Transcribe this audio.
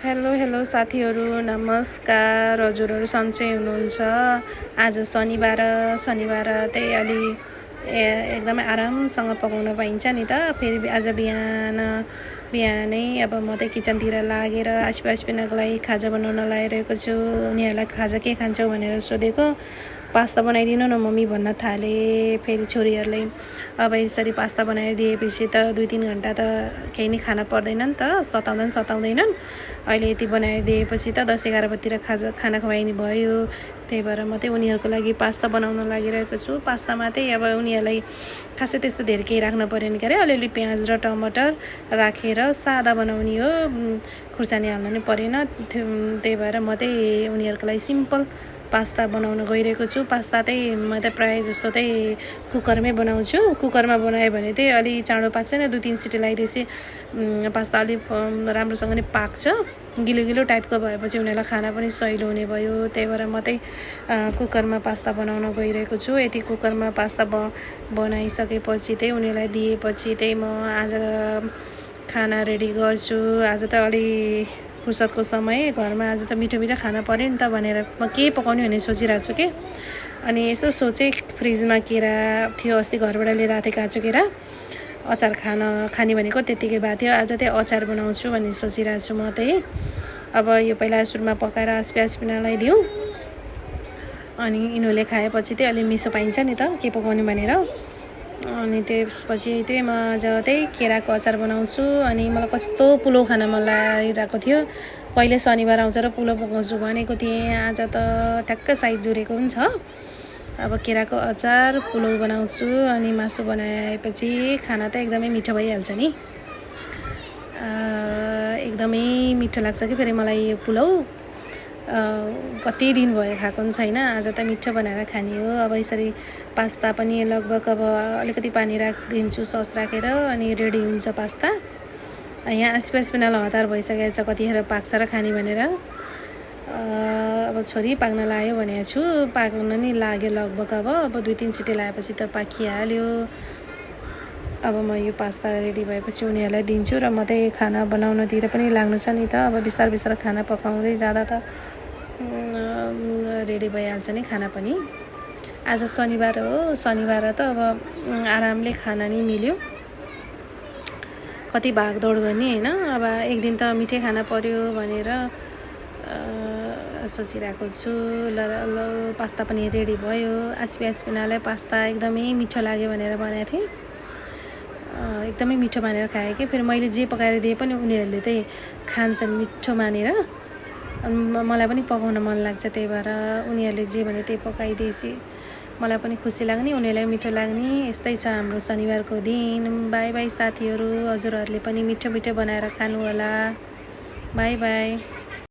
Hello hello साथीहरू, नमस्कार। हजुरहरू सन्चै हुनुहुन्छ? आज शनिबार त्यही अलि एकदमै आरामसँग पकाउन पाइन्छ नि त। फेरि आज बिहानै अब म चाहिँ किचनतिर लागेर आसपासपिनाको लागि खाजा बनाउन लागिरहेको छु। उनीहरूलाई खाजा के खान्छौ भनेर सोधेको। पास्ता बनाइदिनु न मम्मी भन्न थाले। फेरि छोरीहरूले अब यसरी पास्ता बनाएर दिएपछि त 2-3 घन्टा त केही नै खाना पर्दैन नि त, सताउँदैनन्। अहिले यति बनाएर दिएपछि त 10-11 बजीतिर खाना खुवाइने भयो। त्यही भएर म चाहिँ उनीहरूको लागि पास्ता बनाउन लागिरहेको छु। पास्तामा चाहिँ अब उनीहरूलाई खासै त्यस्तो धेरै केही राख्न परेन के अरे, अलिअलि प्याज र टमाटर राखेर सादा बनाउने हो, खुर्सानी हाल्न नै परेन। त्यही भएर म चाहिँ उनीहरूको लागि सिम्पल पास्ता बनाउन गइरहेको छु। पास्ता चाहिँ म त प्रायः जस्तो चाहिँ कुकरमै बनाउँछु। कुकरमा बनायो भने चाहिँ अलि चाँडो पाक्छ नि, 2-3 सिटी लगाइदिएपछि पास्ता अलिक राम्रोसँग नै पाक्छ। गिलो टाइपको भएपछि उनीहरूलाई खाना पनि सहिलो हुने भयो। त्यही भएर म चाहिँ कुकरमा पास्ता बनाउन गइरहेको छु। यति कुकरमा पास्ता बनाइसकेपछि चाहिँ उनीहरूलाई दिएपछि चाहिँ म आज खाना रेडी गर्छु। आज त अलि फुर्सदको समय, घरमा आज त मिठो खाना पर्यो नि त भनेर म के पकाउने भनेर सोचिरहेको छु कि। अनि यसो सोचेँ, फ्रिजमा केरा थियो, अस्ति घरबाट लिएर आएको थिएँ काँचो केरा। अचार खाने भनेको त्यत्तिकै भएको थियो। आज चाहिँ अचार बनाउँछु भन्ने सोचिरहेको छु म चाहिँ। अब यो पहिला सुरुमा पकाएर प्याज दिउँ, अनि यिनीहरूले खाएपछि चाहिँ अलि मिसो पाइन्छ नि त के पकाउने भनेर। अनि त्यसपछि चाहिँ म आज चाहिँ केराको अचार बनाउँछु। अनि मलाई कस्तो पुलाउ खान मन लागिरहेको थियो। कहिले शनिबार आउँछ र पुलाउ पकाउँछु भनेको थिएँ। आज त ठ्याक्क साइज जुरेको पनि छ। अब केराको अचार पुलाउ बनाउँछु। अनि मासु बनाएपछि खाना त एकदमै मिठो भइहाल्छ नि। एकदमै मिठो लाग्छ कि फेरि मलाई यो पुलाउ। कति दिन भयो खाएको पनि छैन। आज त मिठो बनाएर खाने हो। अब यसरी पास्ता पनि लगभग अब अलिकति पानी राखिदिन्छु सस राखेर, अनि रेडी हुन्छ पास्ता। यहाँ आसपासपिनालाई हतार भइसकेको छ कतिखेर पाक्छ र खाने भनेर। अब छोरी पाक्न लाग्यो भनेको छु, पाक्न नि लाग्यो लगभग। अब 2-3 सिटी लगाएपछि त पाकिहाल्यो। अब म यो पास्ता रेडी भएपछि उनीहरूलाई दिन्छु र म चाहिँ खाना बनाउनतिर पनि लाग्नु छ नि त। अब बिस्तारै खाना पकाउँदै जाँदा त रेडी भइहाल्छ नि खाना पनि। आज शनिबार हो, शनिबार त अब आरामले खाना नि मिल्यो। कति भागदौड गर्ने होइन। अब एक दिन त मिठै खाना पर्यो भनेर सोचिरहेको छु। ल पास्ता पनि रेडी भयो। आसपासपिनालाई पास्ता एकदमै मिठो लाग्यो भनेर भनेको थिएँ। एकदमै मिठो मानेर खाएँ कि। फेरि मैले जे पकाएर दिए पनि उनीहरूले चाहिँ खान्छन् मिठो मानेर। मलाई पनि पकाउन मन लाग्छ। त्यही भएर उनीहरूले जे भने त्यही पकाइदिएपछि मलाई पनि खुसी लाग्ने, उनीहरूलाई मिठो लाग्ने। यस्तै छ हाम्रो शनिबारको दिन। बाई बाई साथीहरू, हजुरहरूले पनि मिठो बनाएर खानु होला। By by.